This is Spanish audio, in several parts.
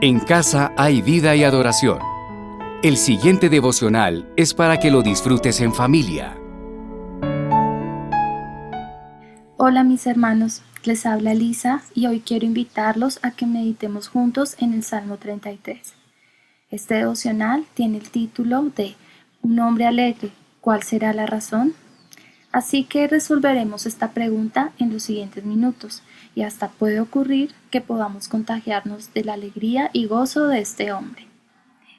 En casa hay vida y adoración. El siguiente devocional es para que lo disfrutes en familia. Hola mis hermanos, les habla Lisa y hoy quiero invitarlos a que meditemos juntos en el Salmo 33. Este devocional tiene el título de Un hombre alegre, ¿cuál será la razón? Así que resolveremos esta pregunta en los siguientes minutos y hasta puede ocurrir que podamos contagiarnos de la alegría y gozo de este hombre.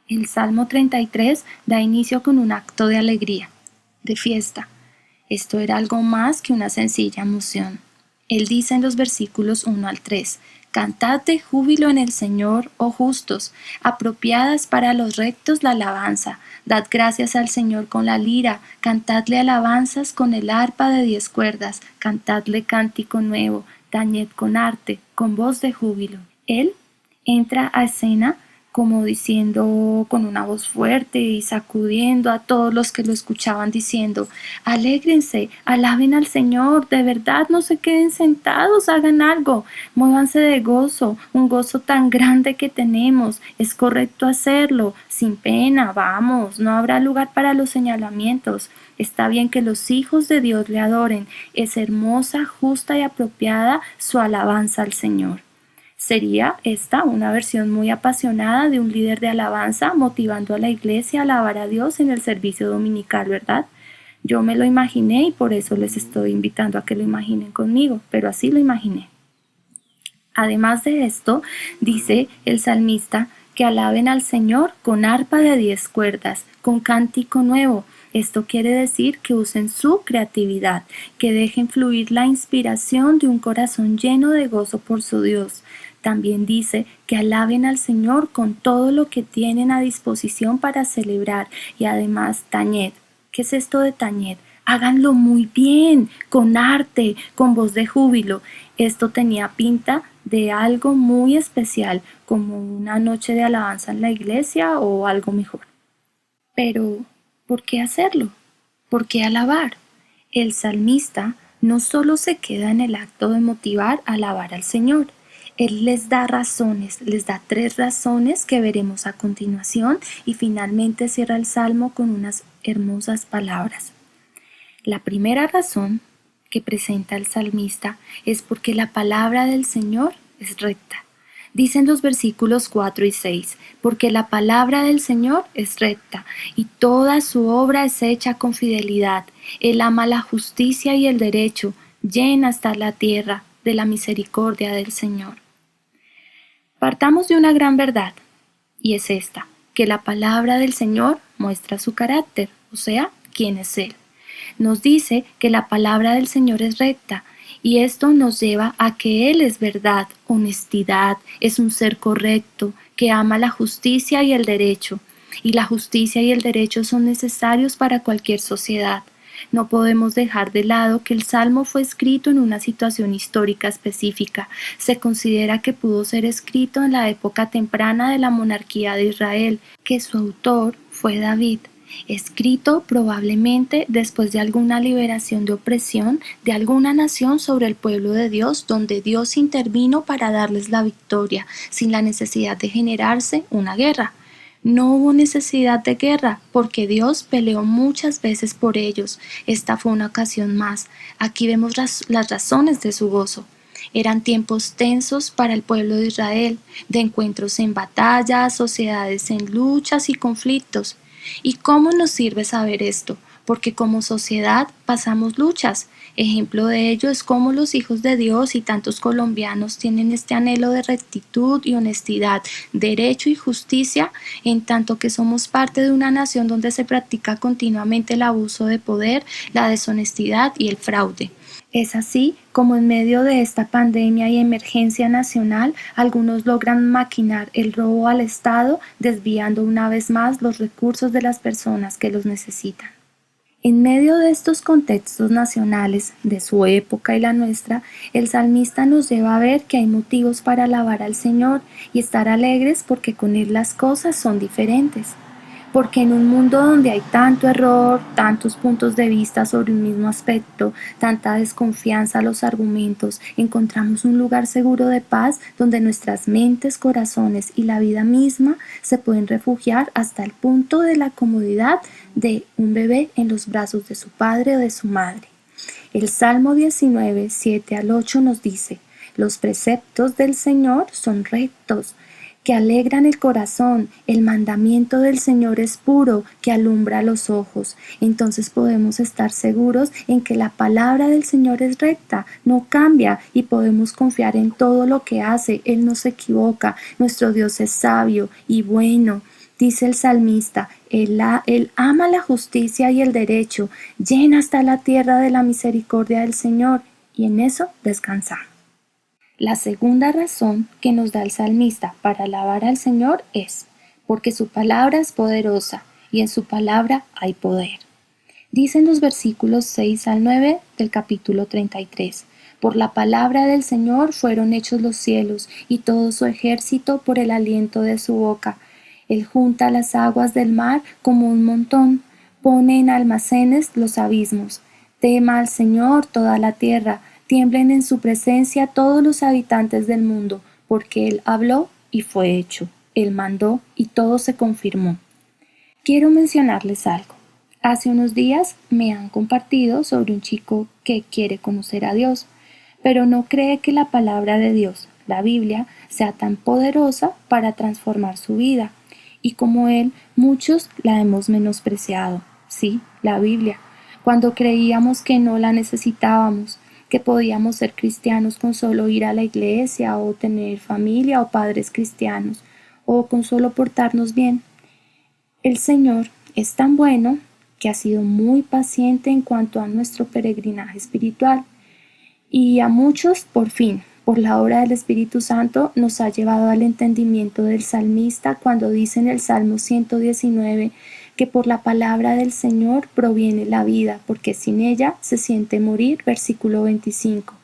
El Salmo 33 da inicio con un acto de alegría, de fiesta. Esto era algo más que una sencilla emoción. Él dice en los versículos 1 al 3, «Cantad de júbilo en el Señor, oh justos, apropiadas para los rectos la alabanza. Dad gracias al Señor con la lira, cantadle alabanzas con el arpa de 10 cuerdas, cantadle cántico nuevo, tañed con arte, con voz de júbilo». Él entra a escena como diciendo con una voz fuerte y sacudiendo a todos los que lo escuchaban diciendo, «Alégrense, alaben al Señor, de verdad no se queden sentados, hagan algo, muévanse de gozo, un gozo tan grande que tenemos, es correcto hacerlo, sin pena, vamos, no habrá lugar para los señalamientos». Está bien que los hijos de Dios le adoren, es hermosa, justa y apropiada su alabanza al Señor. Sería esta una versión muy apasionada de un líder de alabanza motivando a la iglesia a alabar a Dios en el servicio dominical, ¿verdad? Yo me lo imaginé y por eso les estoy invitando a que lo imaginen conmigo, pero así lo imaginé. Además de esto, dice el salmista que alaben al Señor con arpa de 10 cuerdas, con cántico nuevo. Esto quiere decir que usen su creatividad, que dejen fluir la inspiración de un corazón lleno de gozo por su Dios. También dice que alaben al Señor con todo lo que tienen a disposición para celebrar y además tañed. ¿Qué es esto de tañed? Háganlo muy bien, con arte, con voz de júbilo. Esto tenía pinta de algo muy especial, como una noche de alabanza en la iglesia o algo mejor. Pero, ¿por qué hacerlo? ¿Por qué alabar? El salmista no solo se queda en el acto de motivar a alabar al Señor. Él les da razones, les da 3 razones que veremos a continuación y finalmente cierra el salmo con unas hermosas palabras. La primera razón que presenta el salmista es porque la palabra del Señor es recta. Dicen los versículos 4 y 6, porque la palabra del Señor es recta y toda su obra es hecha con fidelidad. Él ama la justicia y el derecho, llena está la tierra de la misericordia del Señor. Partamos de una gran verdad, y es esta, que la palabra del Señor muestra su carácter, o sea, quién es Él. Nos dice que la palabra del Señor es recta, y esto nos lleva a que Él es verdad, honestidad, es un ser correcto, que ama la justicia y el derecho. Y la justicia y el derecho son necesarios para cualquier sociedad. No podemos dejar de lado que el Salmo fue escrito en una situación histórica específica. Se considera que pudo ser escrito en la época temprana de la monarquía de Israel, que su autor fue David. Escrito probablemente después de alguna liberación de opresión de alguna nación sobre el pueblo de Dios, donde Dios intervino para darles la victoria, sin la necesidad de generarse una guerra. No hubo necesidad de guerra, porque Dios peleó muchas veces por ellos. Esta fue una ocasión más. Aquí vemos las razones de su gozo. Eran tiempos tensos para el pueblo de Israel, de encuentros en batallas, sociedades en luchas y conflictos. ¿Y cómo nos sirve saber esto? Porque como sociedad pasamos luchas. Ejemplo de ello es cómo los hijos de Dios y tantos colombianos tienen este anhelo de rectitud y honestidad, derecho y justicia, en tanto que somos parte de una nación donde se practica continuamente el abuso de poder, la deshonestidad y el fraude. Es así como en medio de esta pandemia y emergencia nacional, algunos logran maquinar el robo al Estado, desviando una vez más los recursos de las personas que los necesitan. En medio de estos contextos nacionales, de su época y la nuestra, el salmista nos lleva a ver que hay motivos para alabar al Señor y estar alegres porque con Él las cosas son diferentes. porque en un mundo donde hay tanto error, tantos puntos de vista sobre un mismo aspecto, tanta desconfianza a los argumentos, encontramos un lugar seguro de paz donde nuestras mentes, corazones y la vida misma se pueden refugiar hasta el punto de la comodidad de un bebé en los brazos de su padre o de su madre. El Salmo 19, 7 al 8 nos dice: los preceptos del Señor son rectos, que alegran el corazón. El mandamiento del Señor es puro, que alumbra los ojos. Entonces podemos estar seguros en que la palabra del Señor es recta, no cambia, y podemos confiar en todo lo que hace. Él no se equivoca. Nuestro Dios es sabio y bueno. Dice el salmista: Él ama la justicia y el derecho, llena hasta la tierra de la misericordia del Señor, y en eso descansamos. La segunda razón que nos da el salmista para alabar al Señor es porque su palabra es poderosa y en su palabra hay poder. Dicen los versículos 6 al 9 del capítulo 33: por la palabra del Señor fueron hechos los cielos y todo su ejército por el aliento de su boca. Él junta las aguas del mar como un montón, pone en almacenes los abismos. Tema al Señor toda la tierra, tiemblen en su presencia todos los habitantes del mundo, porque Él habló y fue hecho. Él mandó y todo se confirmó. Quiero mencionarles algo. Hace unos días me han compartido sobre un chico que quiere conocer a Dios, pero no cree que la palabra de Dios, la Biblia, sea tan poderosa para transformar su vida. Y como él, muchos la hemos menospreciado. Sí, la Biblia, cuando creíamos que no la necesitábamos, que podíamos ser cristianos con solo ir a la iglesia o tener familia o padres cristianos o con solo portarnos bien. El Señor es tan bueno que ha sido muy paciente en cuanto a nuestro peregrinaje espiritual y a muchos, por fin, por la obra del Espíritu Santo, nos ha llevado al entendimiento del salmista cuando dice en el Salmo 119 que por la palabra del Señor proviene la vida, porque sin ella se siente morir, versículo 25.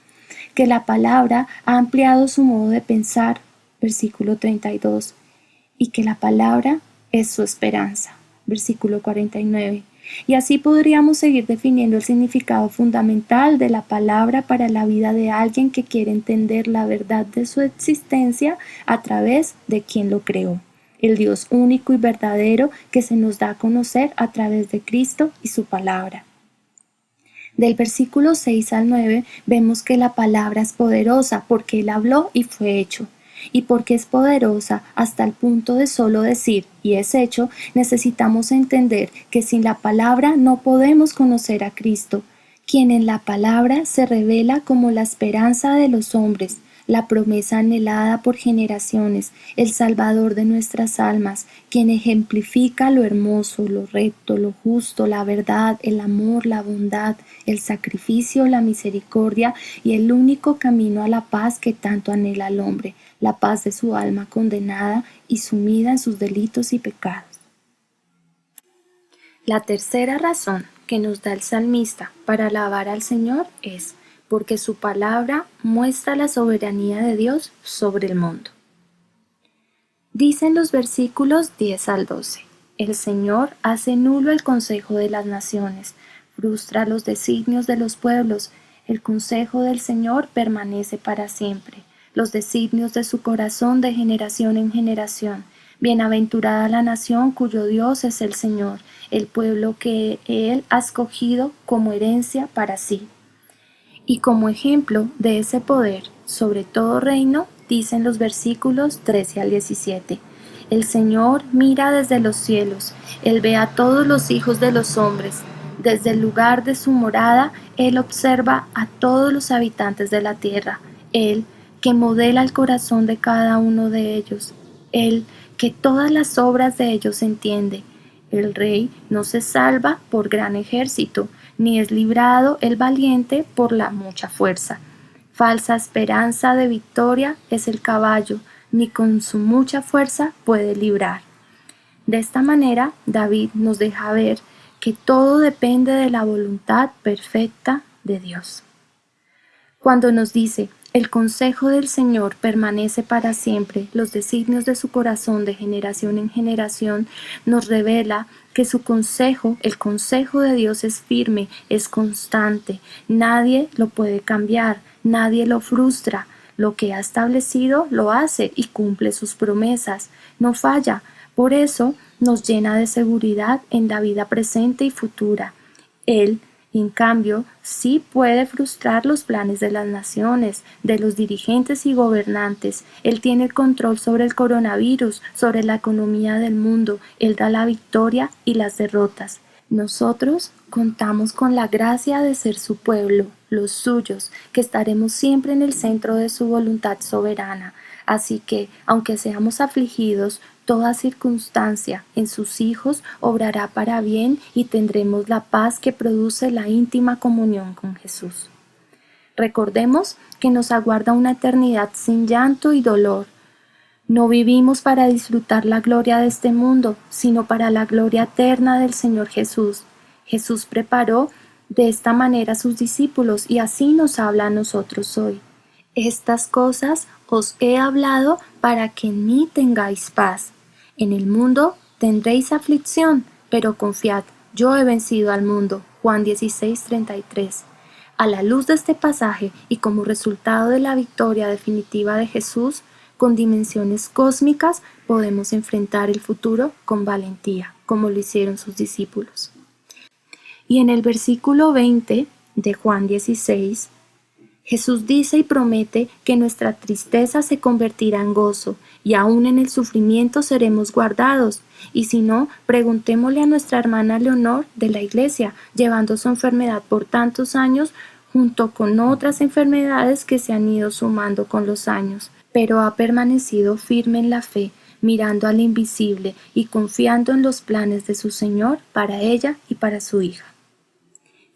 Que la palabra ha ampliado su modo de pensar, versículo 32. Y que la palabra es su esperanza, versículo 49. Y así podríamos seguir definiendo el significado fundamental de la palabra para la vida de alguien que quiere entender la verdad de su existencia a través de quien lo creó, el Dios único y verdadero que se nos da a conocer a través de Cristo y su palabra. Del versículo 6 al 9 vemos que la palabra es poderosa porque Él habló y fue hecho. Y porque es poderosa hasta el punto de solo decir y es hecho, necesitamos entender que sin la palabra no podemos conocer a Cristo, quien en la palabra se revela como la esperanza de los hombres, la promesa anhelada por generaciones, el Salvador de nuestras almas, quien ejemplifica lo hermoso, lo recto, lo justo, la verdad, el amor, la bondad, el sacrificio, la misericordia y el único camino a la paz que tanto anhela el hombre, la paz de su alma condenada y sumida en sus delitos y pecados. La tercera razón que nos da el salmista para alabar al Señor es porque su palabra muestra la soberanía de Dios sobre el mundo. Dicen los versículos 10 al 12: el Señor hace nulo el consejo de las naciones, frustra los designios de los pueblos. El consejo del Señor permanece para siempre, los designios de su corazón de generación en generación. Bienaventurada la nación cuyo Dios es el Señor, el pueblo que Él ha escogido como herencia para sí. Y como ejemplo de ese poder sobre todo reino, dicen los versículos 13 al 17: el Señor mira desde los cielos, Él ve a todos los hijos de los hombres. Desde el lugar de su morada, Él observa a todos los habitantes de la tierra. Él, que modela el corazón de cada uno de ellos. Él, que todas las obras de ellos entiende. El rey no se salva por gran ejército, ni es librado el valiente por la mucha fuerza. Falsa esperanza de victoria es el caballo, ni con su mucha fuerza puede librar. De esta manera, David nos deja ver que todo depende de la voluntad perfecta de Dios. Cuando nos dice, El consejo del Señor permanece para siempre. Los designios de su corazón de generación en generación nos revela que su consejo, el consejo de Dios es firme, es constante. Nadie lo puede cambiar, nadie lo frustra. Lo que ha establecido lo hace y cumple sus promesas. No falla. Por eso nos llena de seguridad en la vida presente y futura. Él, en cambio, sí puede frustrar los planes de las naciones, de los dirigentes y gobernantes. Él tiene el control sobre el coronavirus, sobre la economía del mundo. Él da la victoria y las derrotas. Nosotros contamos con la gracia de ser su pueblo, los suyos, que estaremos siempre en el centro de su voluntad soberana. Así que, aunque seamos afligidos, toda circunstancia en sus hijos obrará para bien y tendremos la paz que produce la íntima comunión con Jesús. Recordemos que nos aguarda una eternidad sin llanto y dolor. No vivimos para disfrutar la gloria de este mundo, sino para la gloria eterna del Señor Jesús. Jesús preparó de esta manera a sus discípulos y así nos habla a nosotros hoy. Estas cosas os he hablado para que en mí tengáis paz. En el mundo tendréis aflicción, pero confiad, yo he vencido al mundo. Juan 16:33. A la luz de este pasaje y como resultado de la victoria definitiva de Jesús, con dimensiones cósmicas podemos enfrentar el futuro con valentía, como lo hicieron sus discípulos. Y en el versículo 20 de Juan 16, Jesús dice y promete que nuestra tristeza se convertirá en gozo y aún en el sufrimiento seremos guardados. Y si no, preguntémosle a nuestra hermana Leonor de la iglesia, llevando su enfermedad por tantos años junto con otras enfermedades que se han ido sumando con los años, pero ha permanecido firme en la fe, mirando al invisible y confiando en los planes de su Señor para ella y para su hija.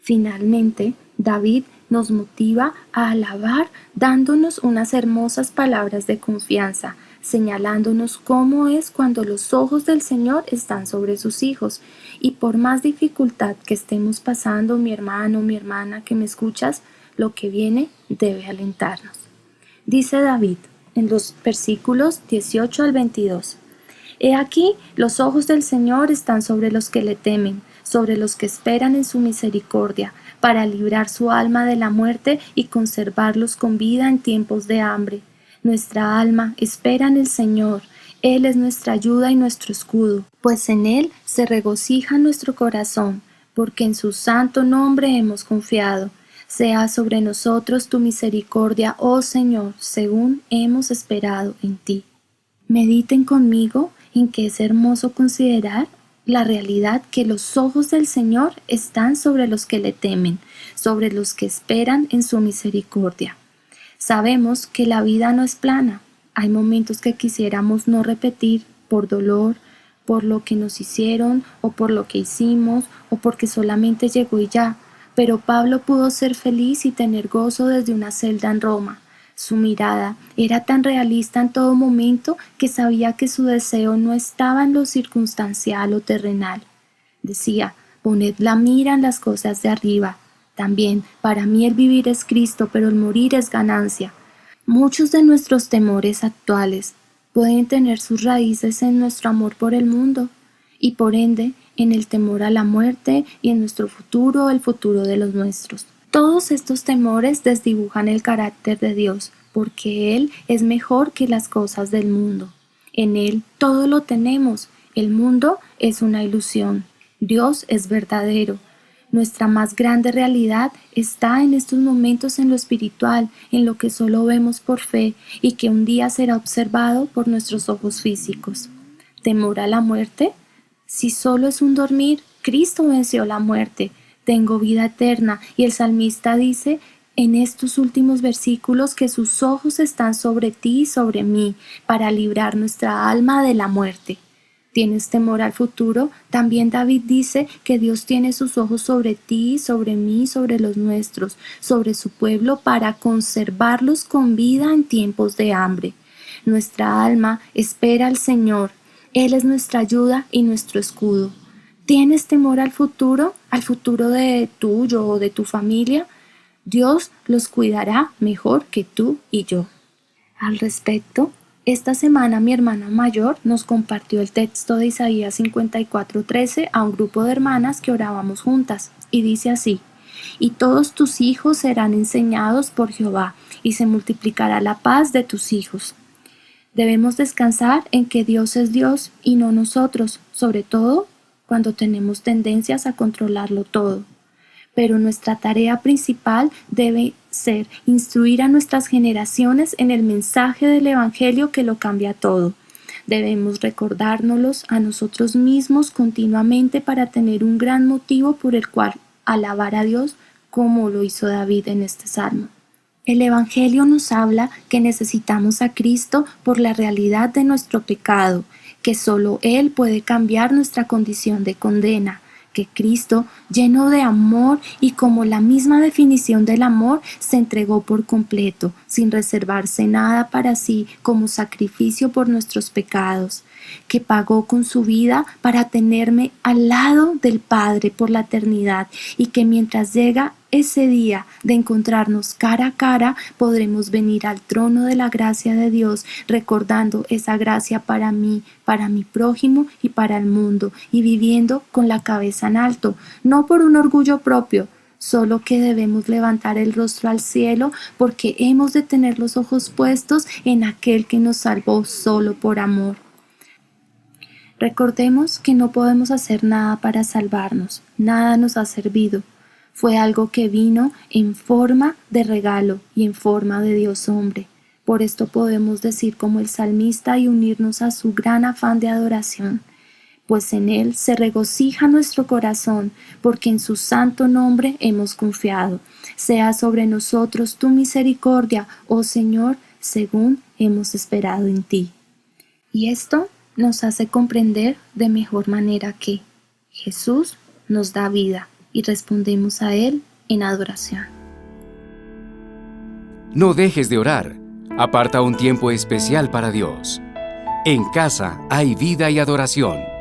Finalmente, David nos motiva a alabar dándonos unas hermosas palabras de confianza, señalándonos cómo es cuando los ojos del Señor están sobre sus hijos. Y por más dificultad que estemos pasando, mi hermano, mi hermana que me escuchas, lo que viene debe alentarnos. Dice David en los versículos 18 al 22. He aquí, los ojos del Señor están sobre los que le temen, sobre los que esperan en su misericordia, para librar su alma de la muerte y conservarlos con vida en tiempos de hambre. Nuestra alma espera en el Señor. Él es nuestra ayuda y nuestro escudo, pues en Él se regocija nuestro corazón, porque en su santo nombre hemos confiado. Sea sobre nosotros tu misericordia, oh Señor, según hemos esperado en ti. Mediten conmigo en que es hermoso considerar la realidad que los ojos del Señor están sobre los que le temen, sobre los que esperan en su misericordia. Sabemos que la vida no es plana. Hay momentos que quisiéramos no repetir por dolor, por lo que nos hicieron o por lo que hicimos o porque solamente llegó y ya. Pero Pablo pudo ser feliz y tener gozo desde una celda en Roma. Su mirada era tan realista en todo momento que sabía que su deseo no estaba en lo circunstancial o terrenal. Decía, poned la mira en las cosas de arriba. También, para mí el vivir es Cristo, pero el morir es ganancia. Muchos de nuestros temores actuales pueden tener sus raíces en nuestro amor por el mundo y por ende en el temor a la muerte y en nuestro futuro, el futuro de los nuestros. Todos estos temores desdibujan el carácter de Dios, porque Él es mejor que las cosas del mundo. En Él todo lo tenemos. El mundo es una ilusión. Dios es verdadero. Nuestra más grande realidad está en estos momentos en lo espiritual, en lo que solo vemos por fe y que un día será observado por nuestros ojos físicos. ¿Temor a la muerte? Si solo es un dormir, Cristo venció la muerte. Tengo vida eterna, y el salmista dice en estos últimos versículos que sus ojos están sobre ti y sobre mí, para librar nuestra alma de la muerte. ¿Tienes temor al futuro? También David dice que Dios tiene sus ojos sobre ti, sobre mí, sobre los nuestros, sobre su pueblo, para conservarlos con vida en tiempos de hambre. Nuestra alma espera al Señor. Él es nuestra ayuda y nuestro escudo. ¿Tienes temor al futuro de tuyo o de tu familia? Dios los cuidará mejor que tú y yo. Al respecto, esta semana mi hermana mayor nos compartió el texto de Isaías 54:13 a un grupo de hermanas que orábamos juntas, y dice así: y todos tus hijos serán enseñados por Jehová, y se multiplicará la paz de tus hijos. Debemos descansar en que Dios es Dios y no nosotros, sobre todo cuando tenemos tendencias a controlarlo todo. Pero nuestra tarea principal debe ser instruir a nuestras generaciones en el mensaje del Evangelio que lo cambia todo. Debemos recordárnoslos a nosotros mismos continuamente para tener un gran motivo por el cual alabar a Dios como lo hizo David en este salmo. El Evangelio nos habla que necesitamos a Cristo por la realidad de nuestro pecado, que solo Él puede cambiar nuestra condición de condena, que Cristo, lleno de amor y como la misma definición del amor, se entregó por completo, sin reservarse nada para sí como sacrificio por nuestros pecados, que pagó con su vida para tenerme al lado del Padre por la eternidad, y que mientras llega ese día de encontrarnos cara a cara, podremos venir al trono de la gracia de Dios, recordando esa gracia para mí, para mi prójimo y para el mundo, y viviendo con la cabeza en alto, no por un orgullo propio, solo que debemos levantar el rostro al cielo, porque hemos de tener los ojos puestos en aquel que nos salvó solo por amor. Recordemos que no podemos hacer nada para salvarnos, nada nos ha servido. Fue algo que vino en forma de regalo y en forma de Dios hombre. Por esto podemos decir como el salmista y unirnos a su gran afán de adoración, pues en Él se regocija nuestro corazón, porque en su santo nombre hemos confiado. Sea sobre nosotros tu misericordia, oh Señor, según hemos esperado en ti. Y esto nos hace comprender de mejor manera que Jesús nos da vida y respondemos a Él en adoración. No dejes de orar. Aparta un tiempo especial para Dios. En casa hay vida y adoración.